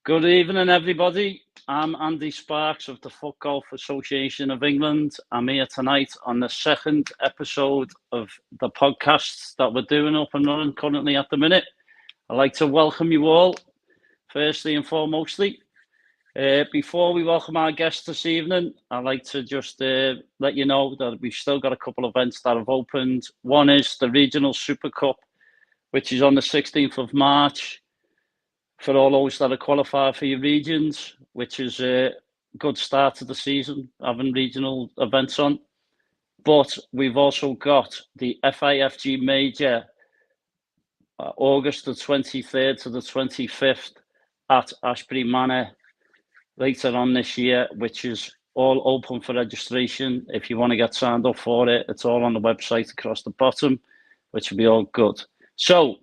Good evening, everybody. I'm Andy Sparks of the Foot Golf Association of England. I'm here tonight on the second episode of the podcasts that we're doing up and running currently at the minute. I'd like to welcome you all, firstly and foremostly. Before we welcome our guests this evening, I'd like to just let you know that we've still got a couple of events that have opened. One is the Regional Super Cup, which is on the 16th of March. For all those that are qualified for your regions, which is a good start to the season, having regional events on. But we've also got the FIFG Major, August the 23rd to the 25th at Ashbury Manor later on this year, which is all open for registration. If you want to get signed up for it, it's all on the website across the bottom, which will be all good. So,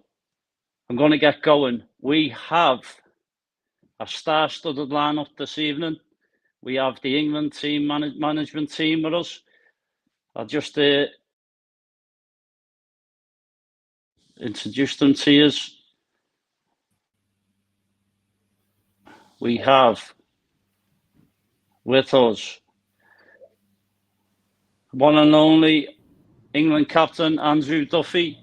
I'm going to get going. We have a star-studded lineup this evening. We have the England team management team with us. I'll just introduce them to you. We have with us one and only England Captain Andrew Duffy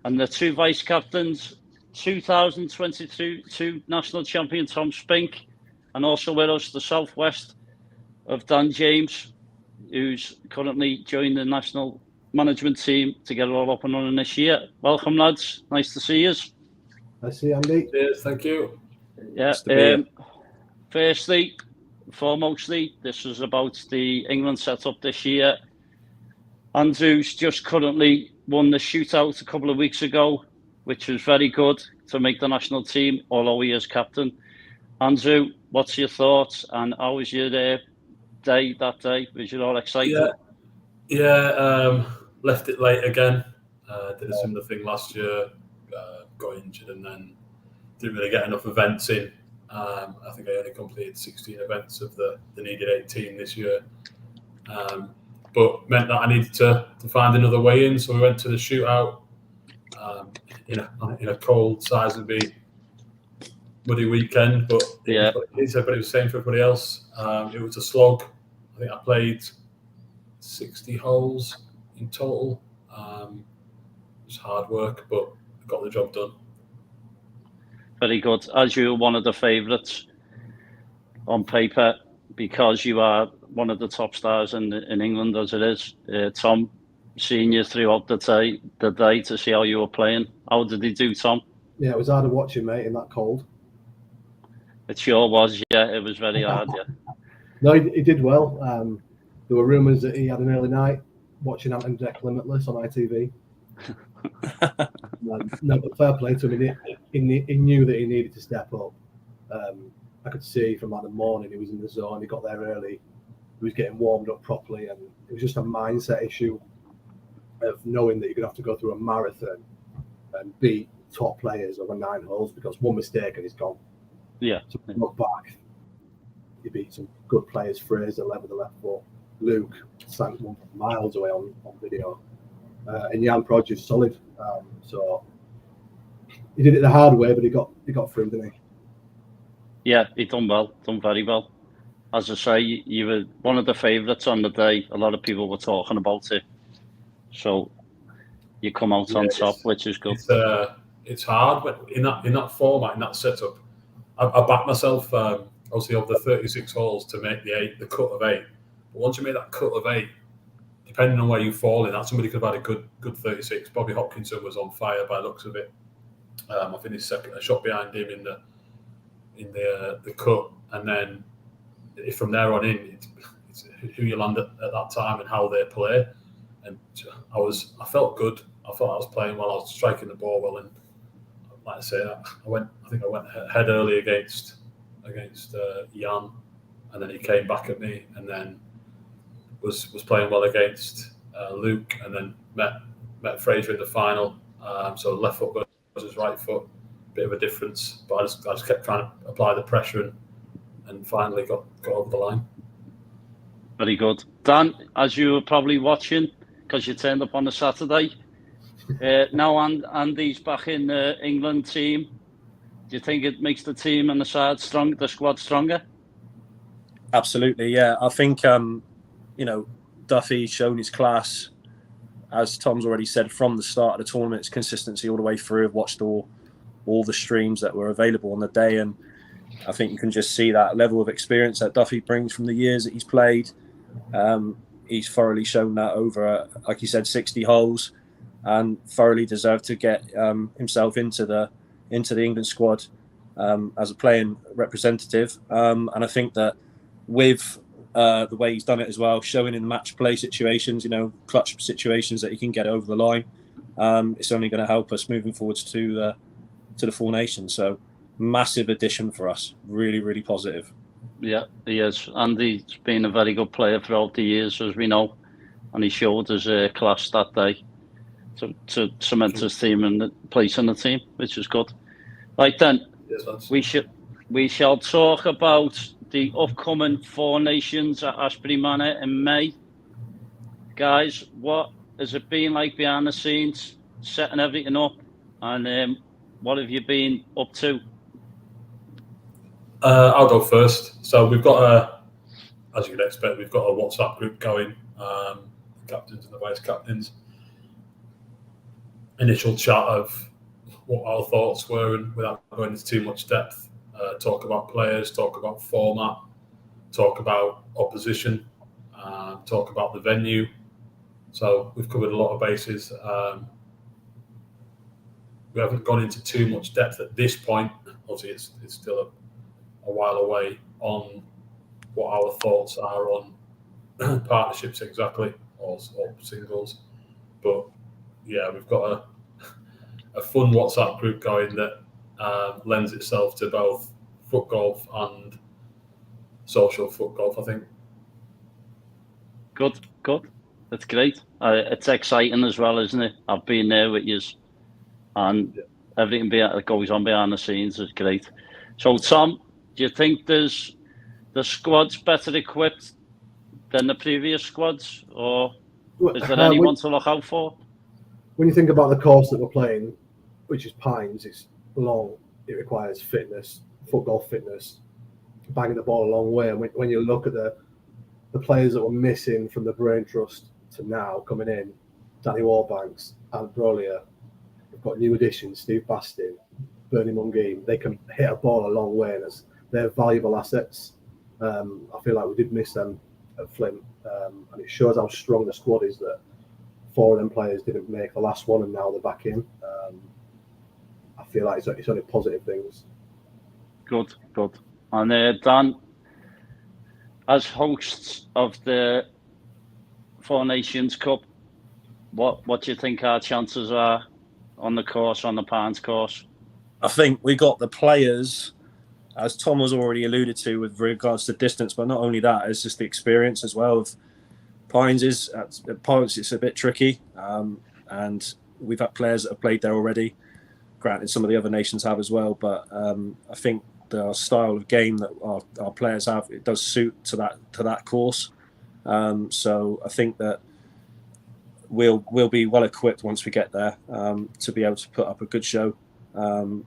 and the two vice captains, 2022 national champion Tom Spink, and also with us the southwest of Dan James, who's currently joined the national management team to get it all up and running this year. Welcome, lads. Nice to see you. Nice to see you, Andy. Cheers, thank you. Yeah. Firstly, foremostly, this is about the England setup this year. Andrew's just currently won the shootout a couple of weeks ago, which was very good to make the national team, although he is captain. Andrew, what's your thoughts and how was your day that day? Was you all excited? Yeah, left it late again. Did a similar thing last year, got injured and then didn't really get enough events in. I think I only completed 16 events of the needed 18 this year. But meant that I needed to find another way in, so we went to the shootout. In a cold, Sizenby, muddy weekend, but it was the same for everybody else. It was a slog. I think I played 60 holes in total. It was hard work, but I got the job done. Very good. As you're one of the favourites on paper, because you are one of the top stars in England as it is, Tom, seeing you throughout the day to see how you were playing. How did he do, Tom? Yeah, it was hard to watch him, mate, in that cold. It sure was, yeah. It was very hard, yeah. No, he did well. There were rumours that he had an early night watching Ant and Dec Limitless on ITV. No, but fair play to him. He knew that he needed to step up. I could see from like the morning he was in the zone. He got there early. He was getting warmed up properly, and it was just a mindset issue of knowing that you're going to have to go through a marathon and beat top players over 9 holes, because one mistake and he's gone. Yeah. So look back, he beat some good players. Fraser led with the left foot. Luke sank one miles away on video. And Jan Produce solid. So he did it the hard way, but he got through, didn't he? Yeah, he done well, done very well. As I say, you were one of the favourites on the day. A lot of people were talking about it. So you come out on top, which is good. It's hard, but in that format, in that setup, I backed myself, obviously, of the 36 holes to make the cut of 8. But once you make that cut of 8, depending on where you fall in, that somebody could have had a good 36. Bobby Hopkinson was on fire by the looks of it. I finished second, a shot behind him in the cut, and then from there on in, it's who you land at that time and how they play. And I felt good. I thought I was playing well. I was striking the ball well, and like I say, I went head early against Jan, and then he came back at me, and then was playing well against Luke, and then met Fraser in the final. So left foot versus right foot, bit of a difference, but I just kept trying to apply the pressure and finally got over the line. Very good. Dan, as you were probably watching, because you turned up on a Saturday, now Andy's back in the England team. Do you think it makes the team and the squad stronger? Absolutely, yeah. I think Duffy's shown his class, as Tom's already said, from the start of the tournament. It's consistency all the way through. I've watched all the streams that were available on the day, and I think you can just see that level of experience that Duffy brings from the years that he's played. He's thoroughly shown that over, like you said, 60 holes, and thoroughly deserved to get himself into the England squad as a playing representative. And I think that with the way he's done it as well, showing in match play situations, clutch situations, that he can get over the line, it's only going to help us moving forwards to the Four Nations. So massive addition for us. Really, really positive. Yeah, he is. And he's been a very good player throughout the years, as we know. And he showed his class that day to cement his team and place in the team, which is good. Right then, we shall talk about the upcoming Four Nations at Ashbury Manor in May. Guys, what has it been like behind the scenes, setting everything up? And what have you been up to? I'll go first. So we've got as you can expect, we've got a WhatsApp group going, captains and the vice captains. Initial chat of what our thoughts were, and without going into too much depth, talk about players, talk about format, talk about opposition, talk about the venue. So we've covered a lot of bases. We haven't gone into too much depth at this point. Obviously, it's still a while away on what our thoughts are on partnerships exactly, or singles. But yeah, we've got a fun WhatsApp group going that lends itself to both foot golf and social foot golf, I think. Good. That's great. It's exciting as well, isn't it? I've been there with you, and everything that goes on behind the scenes is great. So, Tom, do you think the squad's better equipped than the previous squads, or is there anyone to look out for? When you think about the course that we're playing, which is Pines, it's long. It requires fitness, foot golf fitness, banging the ball a long way. And when you look at the players that were missing from the Brain Trust to now coming in, Danny Warbanks, Alan Brolier, we've got new additions, Steve Bastin, Bernie Mungine. They can hit a ball a long way, and they're valuable assets. I feel like we did miss them at Flint, and it shows how strong the squad is that 4 of them players didn't make the last one, and now they're back in. I feel like it's only positive things. Good. And Dan, as hosts of the Four Nations Cup, what do you think our chances are on the course, on the Pines course? I think we got the players, as Tom has already alluded to, with regards to distance, but not only that, it's just the experience as well. Pines at points it's a bit tricky, and we've had players that have played there already. Granted, some of the other nations have as well, but I think the style of game that our players have, it does suit to that course. So I think that we'll be well equipped once we get there to be able to put up a good show, and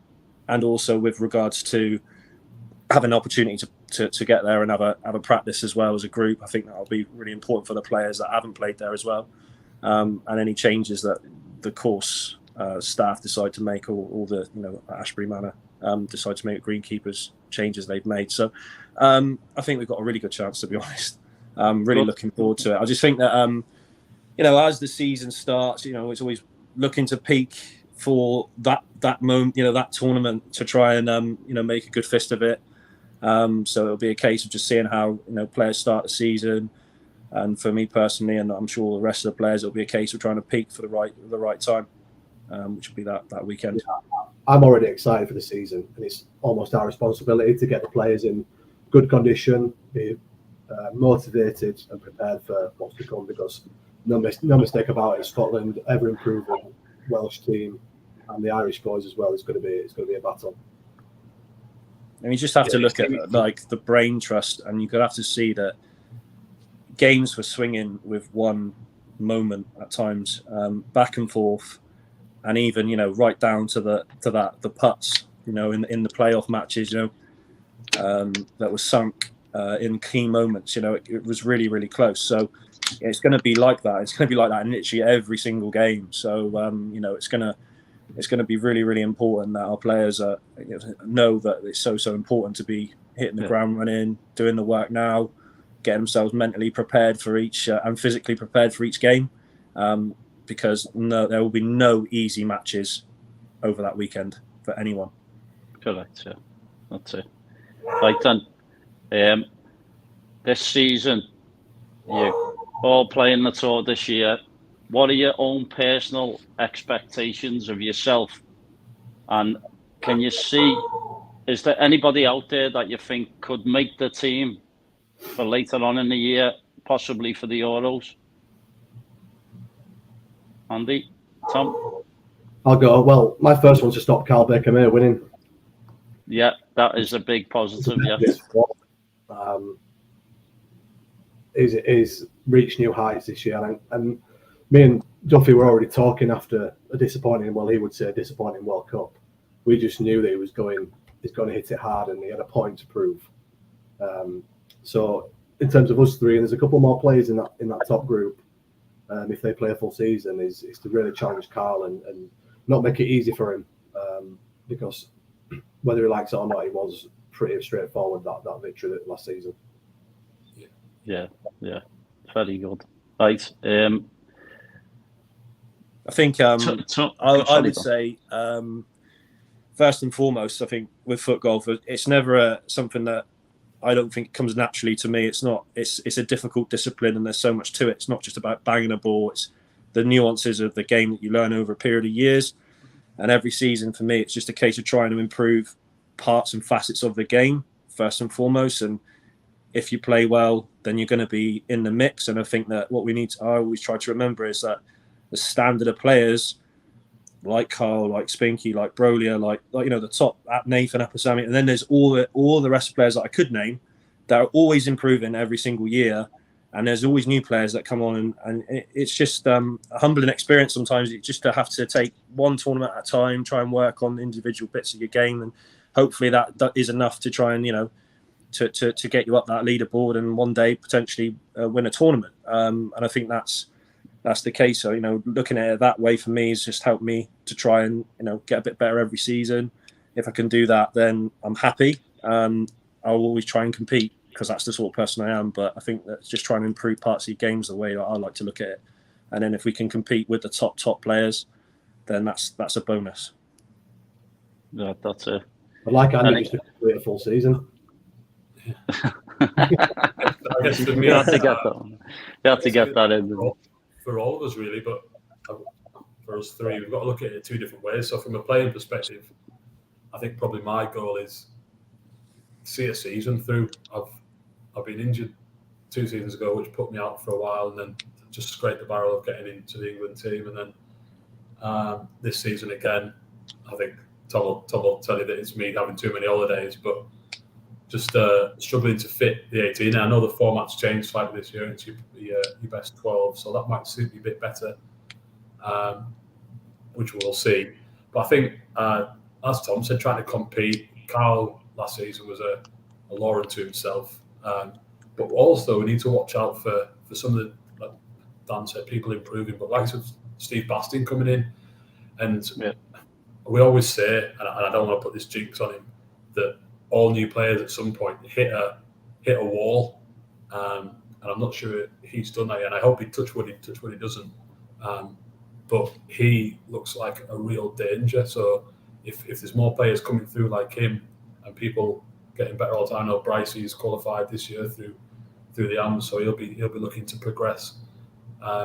also with regards to having an opportunity to get there and have a practice as well as a group. I think that'll be really important for the players that haven't played there as well, and any changes that the course staff decide to make, or the Ashbury Manor decide to make greenkeepers changes they've made. So I think we've got a really good chance, to be honest. Really looking forward to it. I just think that as the season starts, it's always looking to peak for that moment, that tournament, to try and make a good fist of it. So it'll be a case of just seeing how players start the season, and for me personally, and I'm sure the rest of the players, it'll be a case of trying to peak for the right time, which will be that weekend. I'm already excited for the season, and it's almost our responsibility to get the players in good condition, be motivated and prepared for what's to come, because no mistake about it, Scotland, ever improving Welsh team, and the Irish boys as well. It's going to be a battle. And you just have to look at like the Brain Trust, and you could have to see that games were swinging with one moment at times, back and forth, and even right down to the putts in the playoff matches, that was sunk in key moments. It was really, really close. So it's going to be like that. It's going to be like that in literally every single game. So it's going to be really, really important that our players know that it's so important to be hitting the ground running, doing the work now, getting themselves mentally prepared for each and physically prepared for each game, because there will be no easy matches over that weekend for anyone. Correct, yeah. That's it. Right then, this season, you're all playing the tour this year. What are your own personal expectations of yourself? And can you see, is there anybody out there that you think could make the team for later on in the year, possibly for the Euros? Andy? Tom? I'll go. Well, my first one's to stop Carl Baker-May winning. Yeah, that is a big positive, yeah. He's reached new heights this year. And me and Duffy were already talking after a disappointing World Cup. We just knew that he's going to hit it hard, and he had a point to prove. So in terms of us three, and there's a couple more players in that top group, if they play a full season, is to really challenge Carl and not make it easy for him, because whether he likes it or not, it was pretty straightforward, that victory last season. Yeah, very good. Right. I think I would say, first and foremost, I think with foot golf, it's never something that I don't think comes naturally to me. It's not. It's a difficult discipline, and there's so much to it. It's not just about banging a ball. It's the nuances of the game that you learn over a period of years. And every season, for me, it's just a case of trying to improve parts and facets of the game, first and foremost. And if you play well, then you're going to be in the mix. And I think that what I always try to remember is that the standard of players like Carl, like Spinky, like Brolia, like the top at Nathan Apasami, and then there's all the rest of players that I could name that are always improving every single year. And there's always new players that come on, and it's just a humbling experience sometimes. You just have to take one tournament at a time, try and work on individual bits of your game, and hopefully that is enough to try and to get you up that leaderboard and one day potentially win a tournament. And I think that's the case. So looking at it that way for me has just helped me to try and get a bit better every season. If I can do that, then I'm happy. I'll always try and compete, because that's the sort of person I am. But I think that's just trying to improve parts of your games the way that I like to look at it. And then if we can compete with the top players, then that's a bonus. Yeah, that's it. I'd like Andy just to complete a full season. I guess for me, you have to get that. You have to get that in. For all of us, really, but for us three, we've got to look at it two different ways. So from a playing perspective, I think probably my goal is see a season through. I've been injured 2 seasons ago, which put me out for a while, and then just scraped the barrel of getting into the England team. And then this season again, I think Tom will tell you that it's me having too many holidays, but just struggling to fit the 18. I know the format's changed slightly this year. It's your best 12, so that might suit me a bit better, which we'll see. But I think, as Tom said, trying to compete. Carl last season was a law unto himself. But also we need to watch out for some of the, like Dan said, people improving, but like Steve Bastin coming in. And we always say, and I don't want to put this jinx on him, that all new players at some point hit a wall. And I'm not sure he's done that yet. And I hope he touch wood he doesn't. But he looks like a real danger. So if there's more players coming through like him and people getting better all the time, I know Brycey's qualified this year through the AMS, so he'll be looking to progress.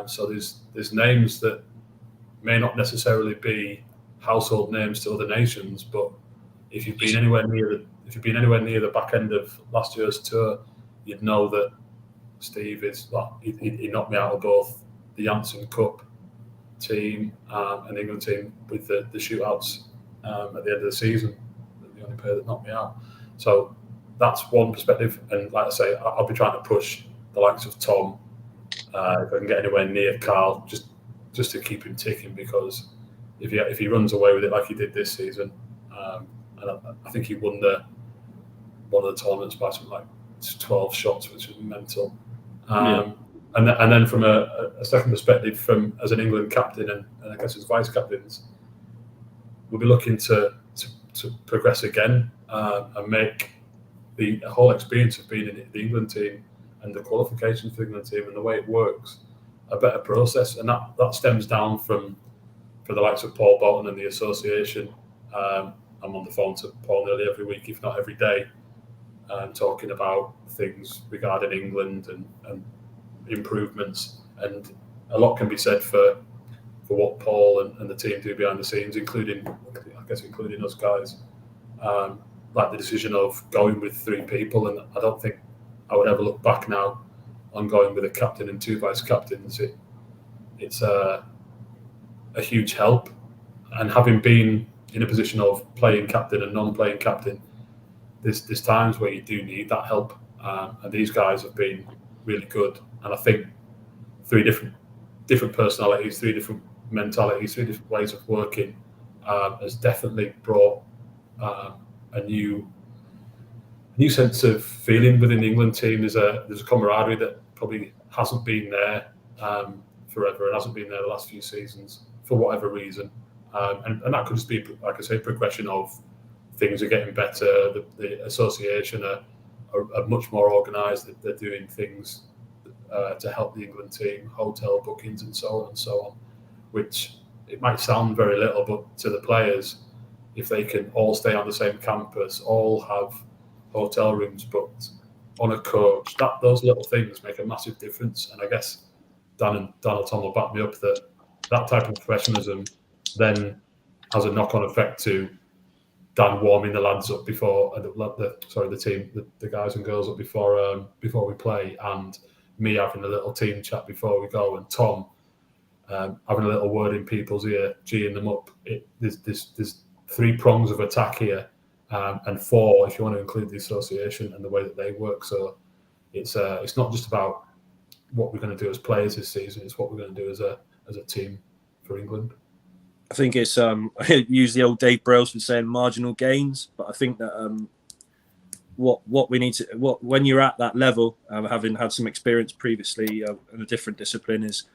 So there's names that may not necessarily be household names to other nations, but if you've been anywhere near the back end of last year's tour, you'd know that Steve is. He knocked me out of both the Janssen Cup team and England team with the shootouts at the end of the season. The only player that knocked me out. So that's one perspective. And like I say, I'll be trying to push the likes of Tom if I can get anywhere near Carl, just to keep him ticking, because if he runs away with it like he did this season, and I think he won one of the tournaments by something like 12 shots, which was mental. And then from a second perspective, as an England captain and I guess as vice captains, we'll be looking to progress again and make the whole experience of being in the England team and the qualifications for the England team and the way it works a better process. And that stems down from the likes of Paul Bolton and the association. I'm on the phone to Paul nearly every week, if not every day, talking about things regarding England and improvements. And a lot can be said for what Paul and the team do behind the scenes, including us guys. Like the decision of going with 3 people, and I don't think I would ever look back now on going with a captain and 2 vice captains. It's a huge help, and having been in a position of playing captain and non-playing captain, there's times where you do need that help, and these guys have been really good. And I think 3 different personalities, 3 different mentalities, 3 different ways of working has definitely brought a new sense of feeling within the England team. There's a camaraderie that probably hasn't been there forever and hasn't been there the last few seasons for whatever reason. And that could just be, like I say, progression of things are getting better. The association are much more organised. They're doing things to help the England team, hotel bookings and so on and so on, which it might sound very little, but to the players, if they can all stay on the same campus, all have hotel rooms booked on a coach, those little things make a massive difference. And I guess Dan and Tom will back me up that type of professionalism then has a knock-on effect to Dan warming the lads up before the team, the guys and girls up before we play, and me having a little team chat before we go, and Tom having a little word in people's ear, geeing them up. There's 3 prongs of attack here, and 4 if you want to include the association and the way that they work. So it's not just about what we're going to do as players this season; it's what we're going to do as a team for England. I think it's I use the old Dave Brailsford saying marginal gains, but I think that what we need to when you're at that level, having had some experience previously in a different discipline, is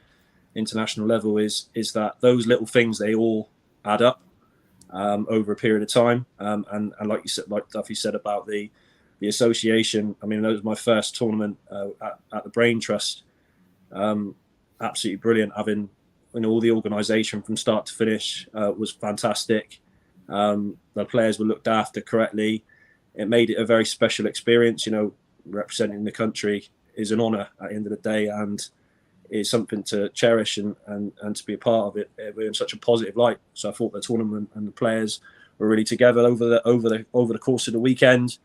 international level, is that those little things, they all add up over a period of time, and like you said, like Duffy said about the association. I mean, that was my first tournament at the Brain Trust. Absolutely brilliant. Having all the organisation from start to finish was fantastic. The players were looked after correctly. It made it a very special experience. Representing the country is an honour at the end of the day, and it's something to cherish and to be a part of it. We're in such a positive light. So I thought the tournament and the players were really together over the course of the weekend.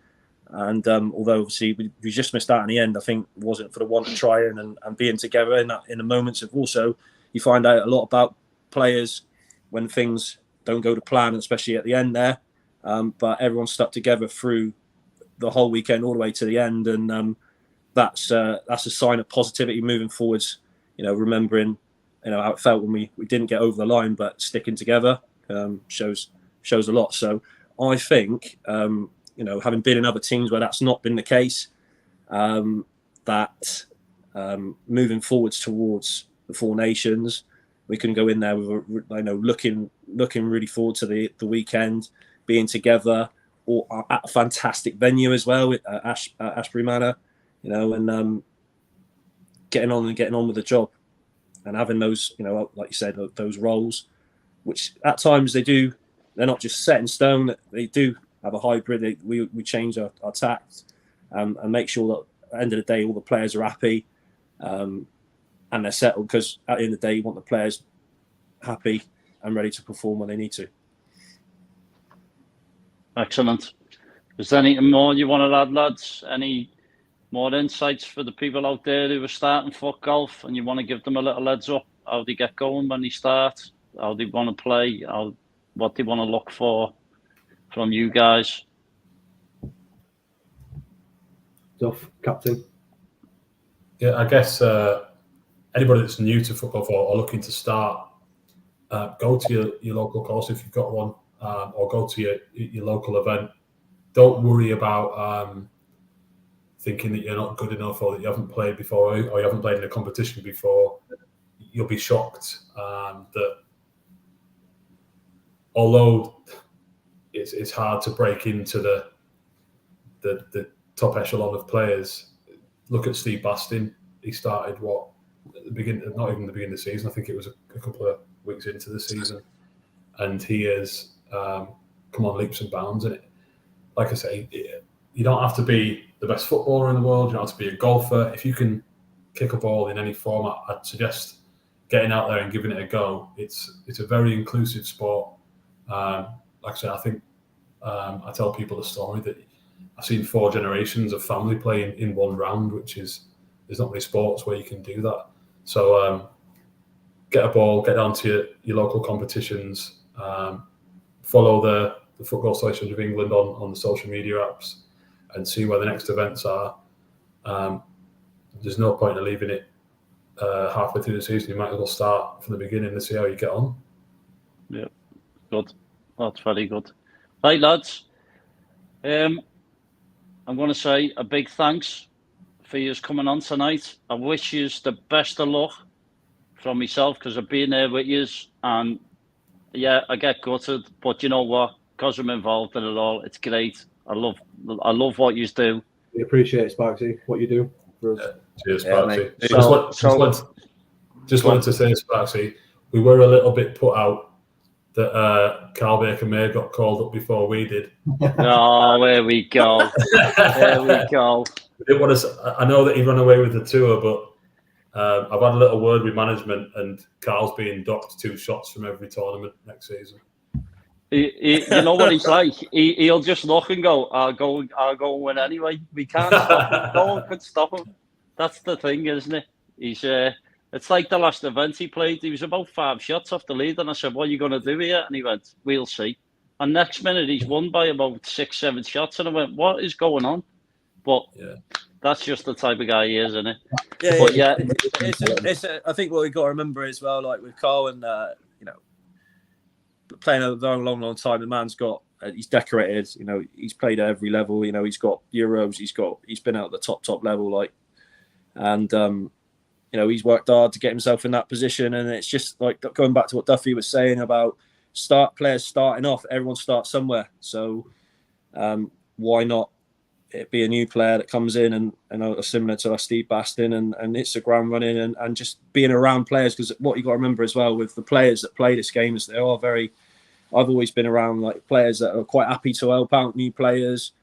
And although obviously we just missed out in the end, I think it wasn't for the want of trying and being together in the moments of also. You find out a lot about players when things don't go to plan, especially at the end there. But everyone stuck together through the whole weekend, all the way to the end, and that's a sign of positivity moving forwards. Remembering how it felt when we didn't get over the line, but sticking together shows a lot. So I think having been in other teams where that's not been the case, that moving forwards towards the 4 nations, we can go in there with looking really forward to the weekend, being together, or at a fantastic venue as well at Ashbury Manor, and getting on with the job, and having those, like you said, those roles, which at times they're not just set in stone. They do have a hybrid. We change our tact and make sure that at the end of the day all the players are happy. And they're settled, because at the end of the day, you want the players happy and ready to perform when they need to. Excellent. Is there anything more you want to add, lads? Any more insights for the people out there who are starting foot golf and you want to give them a little heads up? How they get going when they start? How they want to play? What they want to look for from you guys? Duff, captain. Yeah, I guess anybody that's new to foot golf or looking to start, go to your local course if you've got one. or go to your local event. Don't worry about thinking that you're not good enough or that you haven't played before or you haven't played in a competition before. You'll be shocked that although it's hard to break into the top echelon of players, look at Steve Bastin. He started at the beginning, not even the beginning of the season. I think it was a couple of weeks into the season, and he has come on leaps and bounds. And like I say, you don't have to be the best footballer in the world. You don't have to be a golfer. If you can kick a ball in any format, I'd suggest getting out there and giving it a go. It's a very inclusive sport. Like I say, I think I tell people the story that I've seen 4 generations of family playing in one round, which is there's not many sports where you can do that. So get a ball, get down to your local competitions, follow the Football Association of England on the social media apps, and see where the next events are. There's no point in leaving it halfway through the season. You might as well start from the beginning and see how you get on. Yeah, good. That's very good. Right, lads. I'm going to say a big thanks for you coming on tonight. I wish you the best of luck from myself because I've been there with you, and yeah, I get gutted, but you know what? Because I'm involved in it all, it's great. I love what you do. We appreciate it, Sparksy, what you do for us. Cheers, Sparksy. Just wanted to say, Sparksy, we were a little bit put out that Carl Baker-May got called up before we did. Oh, there we go. There we go. We didn't want to. I know that he ran away with the tour, but I've had a little word with management, and Carl's being docked 2 shots from every tournament next season. You know what he's like? He'll just look and go, I'll go and win anyway. We can't stop him. No one could stop him. That's the thing, isn't it? He's it's like the last event he played. He was about 5 shots off the lead, and I said, what are you going to do here? And he went, we'll see. And next minute, he's won by about 6-7 shots, and I went, what is going on? But that's just the type of guy he is, isn't it? Yeah, but it's I think what we've got to remember as well, like with Carl and, playing a long, long, long time, the man's got, he's decorated, he's played at every level, he's got Euros, he's been out at the top level, and he's worked hard to get himself in that position. And it's just like going back to what Duffy was saying about players starting off, everyone starts somewhere. So why not it be a new player that comes in and similar to Steve Bastin and hits the ground running and just being around players, because what you got to remember as well with the players that play this game is they are very. I've always been around like players that are quite happy to help out new players,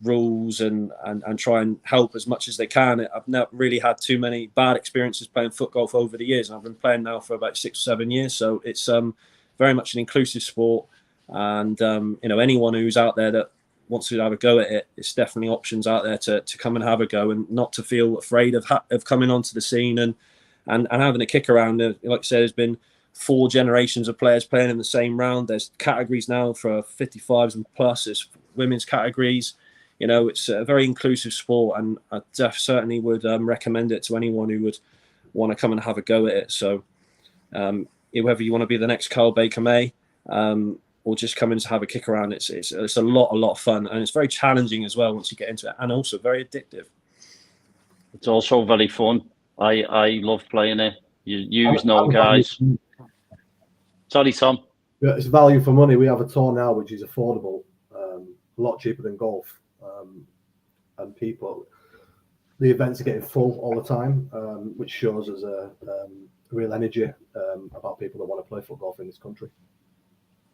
rules and try and help as much as they can. I've not really had too many bad experiences playing foot golf over the years, and I've been playing now for about 6 or 7 years. So it's very much an inclusive sport, and anyone who's out there that wants to have a go at it, it's definitely options out there to come and have a go, and not to feel afraid of coming onto the scene and having a kick around. Like I said, there's been 4 generations of players playing in the same round. There's categories now for 55s and plus. There's women's categories. It's a very inclusive sport, and I certainly would recommend it to anyone who would want to come and have a go at it. So whether you want to be the next Carl Baker-May or just come in to have a kick around, it's a lot of fun, and it's very challenging as well once you get into it, and also very addictive. It's also very fun. I love playing it. You know, guys. Sorry, Tom. Yeah, it's value for money. We have a tour now which is affordable, a lot cheaper than golf, and the events are getting full all the time, which shows us a real energy about people that want to play foot golf in this country.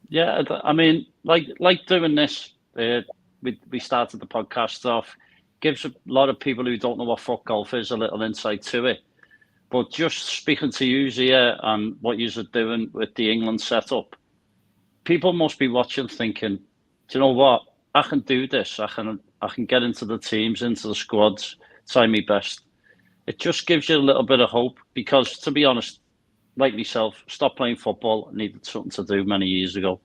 Yeah, I mean, like doing this, we started the podcast off, gives a lot of people who don't know what foot golf is a little insight to it. But just speaking to you here and what you are doing with the England setup, people must be watching thinking, do you know what? I can do this. I can get into the teams, into the squads, try my best. It just gives you a little bit of hope because, to be honest, like myself, stopped playing football, needed something to do many years ago.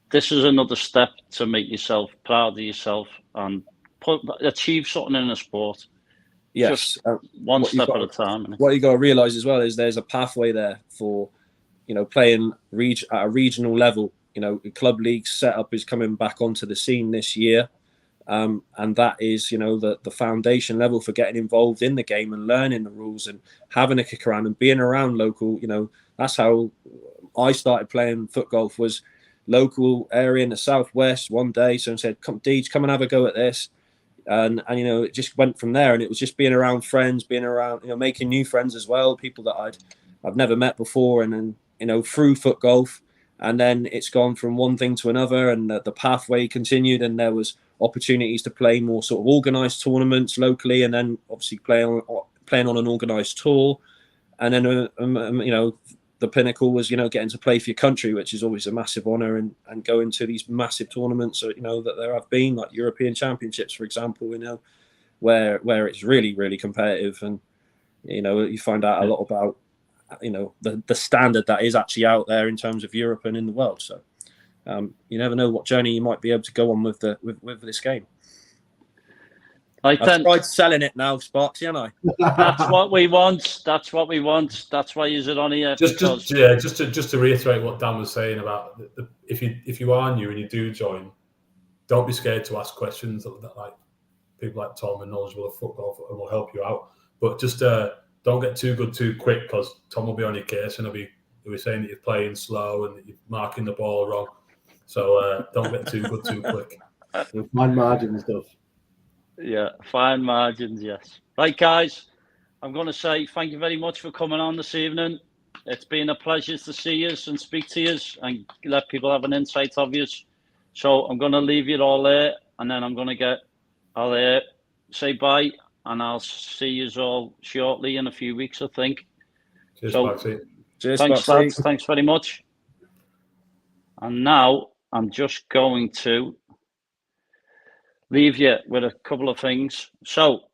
This is another step to make yourself proud of yourself and achieve something in a sport. Yes, one step at a time. What you got to realise as well is there's a pathway there for, playing at a regional level club league setup is coming back onto the scene this year. And that is, the foundation level for getting involved in the game and learning the rules and having a kick around and being around local. That's how I started playing foot golf, was local area in the southwest. One day someone said, come and have a go at this. And it just went from there. And it was just being around friends, being around, making new friends as well, people that I've never met before. And then, through foot golf. And then it's gone from one thing to another, and the pathway continued, and there was opportunities to play more sort of organised tournaments locally, and then obviously playing on an organised tour. And then, the pinnacle was, getting to play for your country, which is always a massive honour, and going to these massive tournaments, that there have been, like European Championships, for example, where it's really, really competitive. And, you find out a lot about, the standard that is actually out there in terms of Europe and in the world. So you never know what journey you might be able to go on with this game. I've tried selling it now, Sparksy, haven't I? That's what we want. That's what we want. That's why you're on here. Just to reiterate what Dan was saying about if you are new and you do join, don't be scared to ask questions that like people like Tom and knowledgeable of football and will help you out. But just don't get too good too quick, because Tom will be on your case and he'll be saying that you're playing slow and that you're marking the ball wrong. So don't get too good too quick. Fine margin and stuff. Yeah, fine margins, yes. Right, guys, I'm going to say thank you very much for coming on this evening. It's been a pleasure to see you and speak to you and let people have an insight of you. So I'm going to leave you all there, and then I'll say bye. And I'll see you all shortly in a few weeks, I think. Cheers, Cheers, thanks, lads. Thanks very much. And now I'm just going to leave you with a couple of things. So,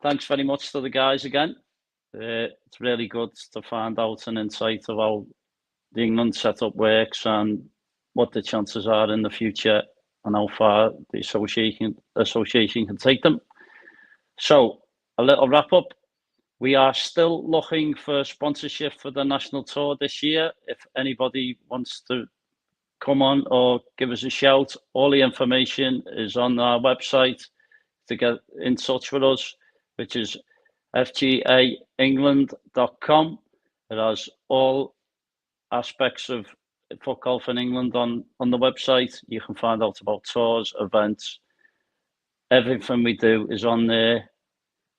thanks very much to the guys again. It's really good to find out an insight of how the England setup works and what the chances are in the future and how far the association can take them. So, a little wrap up. We are still looking for sponsorship for the national tour this year. If anybody wants to come on or give us a shout, all the information is on our website to get in touch with us, which is FGAEngland.com. It has all aspects of foot golf in England on the website. You can find out about tours, events. Everything we do is on there.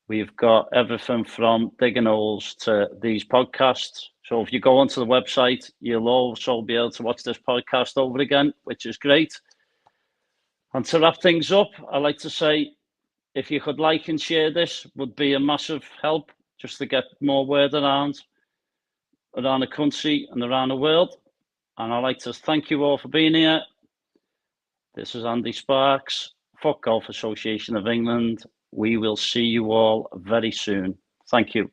We've got everything from digging holes to these podcasts. So if you go onto the website, you'll also be able to watch this podcast over again, which is great. And to wrap things up, I'd like to say, if you could like and share this, would be a massive help just to get more word around the country and around the world. And I'd like to thank you all for being here. This is Andy Sparks, Foot Golf Association of England. We will see you all very soon. Thank you.